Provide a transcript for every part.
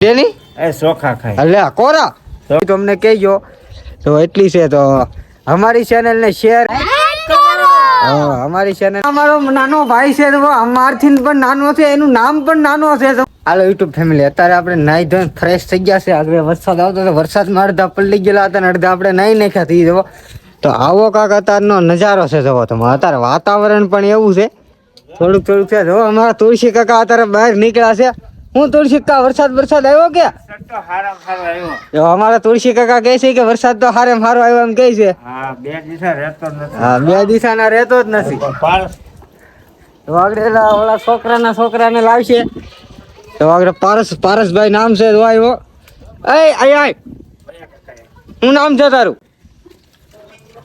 તેની એ ચોખા ખાય એટલે કોરા તો તમને કહેજો તો એટલી છે તો અમારી ચેનલ ને શેર અમારી ચેનલ અમારો નાનો ભાઈ છે અમારથી પણ નાનો છે એનું નામ પણ નાનો છે હાલો યુટ્યુબ ફેમિલી અત્યારે આપણે નાઈ ધોઈને ફ્રેશ થઈ ગયા છે આગળ વરસાદ આવતો તો વરસાદમાં અડધા પલળી ગયેલા હતા અને અડધા આપણે નાઈ નાખ્યા થઈ જવો તો આવો કાંક અત્યારનો નજારો છે જવો તમે અત્યારે વાતાવરણ પણ એવું છે થોડુંક છે જો અમારા તુલસી કાકા અત્યારે બહાર નીકળ્યા છે હું તુલસી કાકા વરસાદ આવ્યો કે અમારા તુલસી કાકા કહે છે કે વરસાદ તો હારે હારો આવ્યો એમ કહે છે હા 2 દિવસા રહેતો જ નથી હા 2 દિવસના રહેતો જ નથી તો આગળ ઓલા છોકરાને લાવશે તો આગળ પારસભાઈ નામ છે જો આવ્યો આય શું નામ છે તારું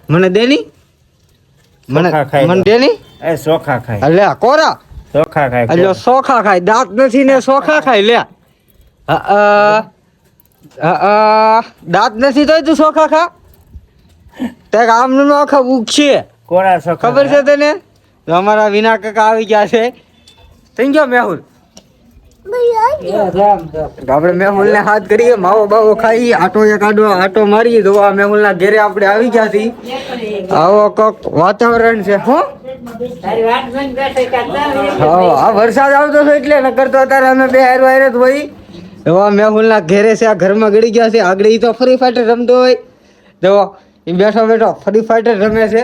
મને દેની મને દેની એ ચોખા ખાય એટલે કોરા ચોખા ખાય એટલે ચોખા ખાય દાંત નથી ને ચોખા ખાય લે દાંત નથી તો તું ચોખા ખા તે આમ નો આખા ઉગ છે કોરા ચોખા ખબર છે તને તો અમારા વિના કાકા આવી ગયા છે થઈ ગયો મેહુલ આપણે મેહુલ ને હાથ કરીએ માવો બાવો ખાઈ આટો મારીએ તો આ મેહુલ ના ઘેરે આપણે આવી ગયા છીએ આવો કોક વાતાવરણ છે હો આ વરસાદ આવતો છે એટલે નકર તો અત્યારે અમે બે હારો જ હોય એવા મેહુલ ના ઘેરે છે આ ઘરમાં ગળી ગયા છે આગળ ઈ તો ફ્રી ફાઈટર રમતો હોય જો એ બેઠો ફ્રી ફાઈટર રમે છે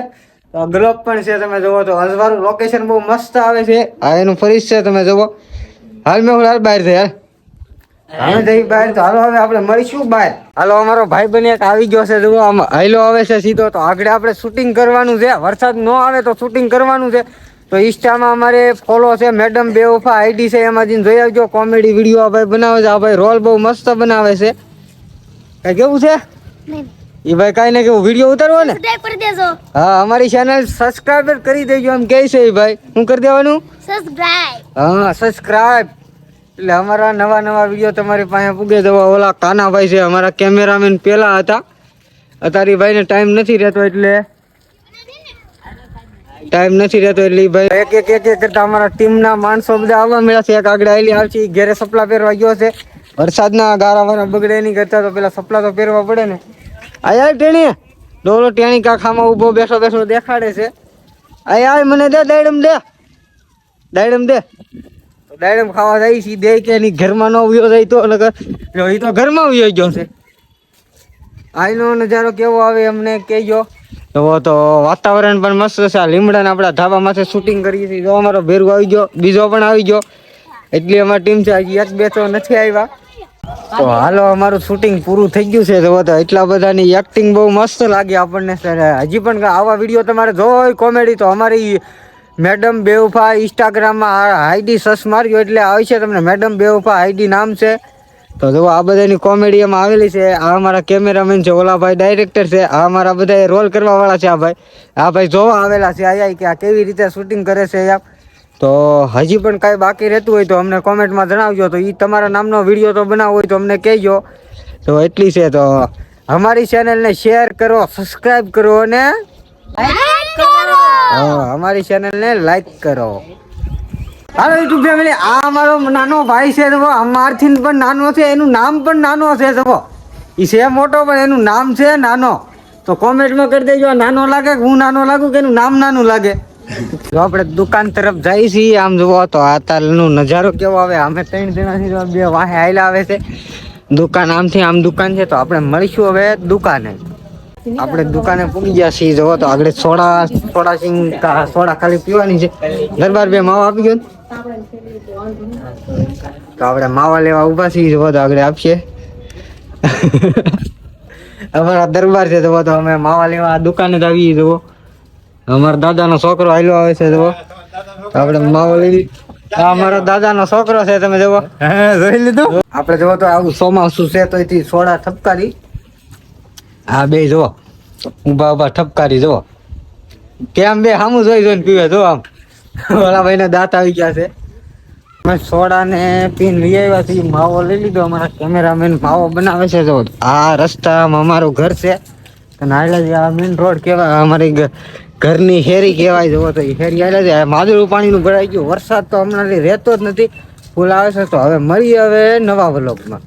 ગ્લોબ પણ છે તમે જોવો તો અજવાળું લોકેશન બહુ મસ્ત આવે છે આ એનું ફરીશ છે તમે જોવો હાલ મેહુલ હાલ બહાર છે હાલ અમે જઈ બહાર તો હાલો હવે આપણે મળીશું બહાર હાલો અમારો ભાઈ બને એક આવી ગયો છે જુઓ આમ હાઈલો આવે છે સીધો તો આગળ આપણે શૂટિંગ કરવાનું છે વરસાદ ન આવે તો શૂટિંગ કરવાનું છે તો ઇન્સ્ટામાં અમારે ફોલો છે મેડમ બેવફા આઈડી છે એમાં જઈને જોઈ આવજો કોમેડી વિડીયો આ ભાઈ બનાવે છે આ ભાઈ રોલ બહુ મસ્ત બનાવે છે કઈ કેવું છે એ ભાઈ કઈ ને કેવું વિડીયો ઉતારવો ને હા અમારી ચેનલ સબસ્ક્રાઇબ કરી દેજો એમ કહે છે એ ભાઈ શું કરી દેવાનું સબસ્ક્રાઇબ એટલે અમારા નવા વિડીયો તમારી પાસે પૂગે જવા ઓલા કાનાભાઈ છે અમારા કેમેરામેન પેલા હતા અત્યારે ભાઈને ટાઈમ નથી રહેતો એટલે ભાઈ એક કરતા અમારા ટીમના માણસો બધા આવવા મળ્યા છે એક આગળ આવેલી આવશે ઘેરે સપલા પહેરવા ગયો છે વરસાદના ગારા વારા બગડે નહીં કરતા તો પેલા સપલા તો પહેરવા પડે ને આય ટેણી ડોલો ટેણી કાખામાં ઉભો બેઠો દેખાડે છે આય મને દે દાડમ ખાવા જાય છે દે કે એની ઘરમાં ન ઉયો જાય તો નકર એ તો ઘરમાં ઉયો ગયો છે આઈનો નજારો કેવો આવે અમને કહેજો તો વાતાવરણ પણ મસ્ત છે આ લીમડાને આપણા ધાબા માથે શૂટિંગ કરીએ છીએ જો અમારો ભેરુ આવી ગયો બીજો પણ આવી ગયો એટલી અમારી ટીમ છે હજી 1-2 તો નથી આવ્યા તો હાલો અમારું શૂટિંગ પૂરું થઈ ગયું છે તો એટલા બધાની એક્ટિંગ બહુ મસ્ત લાગી આપણને હજી પણ આવા વિડીયો તમારે જોવો હોય કોમેડી તો અમારી મેડમ બેવફા ઇન્સ્ટાગ્રામમાં આઈડી સર્ચ માર્યો એટલે આવી છે તમને મેડમ બેવફા આઈડી નામ છે તો જો આ બધાની કોમેડી એમાં આવેલી છે આ અમારા કેમેરામેન છે ઓલા ભાઈ ડાયરેક્ટર છે આ અમારા બધા રોલ કરવા વાળા છે આ ભાઈ જોવા આવેલા છે આયા કે આ કેવી રીતે શૂટિંગ કરે છે તો હજી પણ કાંઈ બાકી રહેતું હોય તો અમને કોમેન્ટમાં જણાવજો તો એ તમારા નામનો વિડીયો તો બનાવવો હોય તો અમને કહેજો તો એટલી છે તો અમારી ચેનલને શેર કરો સબસ્ક્રાઇબ કરો અને અમારી ચેનલને લાઈક કરો હાલો યુટ્યુબ ફેમિલી આ અમારો નાનો ભાઈ છે અમારથી પણ નાનો છે એનું નામ પણ નાનો છે જવો એ છે મોટો પણ એનું નામ છે નાનો તો કોમેન્ટમાં કરી દેજો નાનો લાગે કે હું નાનો લાગુ કે એનું નામ નાનું લાગે જો આપણે દુકાન તરફ જઈએ છીએ આમ જુઓ તો આ તાલનો નજારો કેવો આવે અમે 3 જણા છીએ બે વાહે હાઈલા આવે છે દુકાન આમથી આમ દુકાન છે તો આપણે મળીશું હવે દુકાને આપણે દુકાને પૂગી ગયા છીએ જુઓ તો આગળ સોડા ખાલી પીવાની છે દરબાર બે માવા આપી ગયો તો આપણે માવા લેવા ઉભા છીએ જુઓ તો આગળ આપીએ અમારા દરબાર છે જુઓ તો અમે માવા લેવા દુકાને જ આવીએ જુઓ અમારા દાદાનો છોકરો આયલો આવે છે જુઓ આપણે માવો લઈ અમારા દાદાનો છોકરો છે તમે જુઓ જોઈ લીધું આપણે જુઓ તો આવું ચોમાસું છે તો એથી સોડા ઠપકારી હા બે જુઓ ઉભા ઠપકારી જુઓ કેમ બે સામું જોઈને પીવે જો આમ ઓલા ભાઈ દાંત આવી ગયા છે અમે સોડા ને પીને લઈ આવ્યા છીએ માવો લઈ લીધો અમારા કેમેરામેન માવો બનાવે છે જો આ રસ્તામાં અમારું ઘર છે આ મેઇન રોડ કેવાય અમારી ઘરની હેરી કહેવાય જવો તો એ હેરી આવેલા છે માદળું પાણીનું ભરાઈ ગયું વરસાદ તો હમણાં રહેતો જ નથી ફૂલ આવે છે તો હવે મળીએ હવે નવા વ્લોગમાં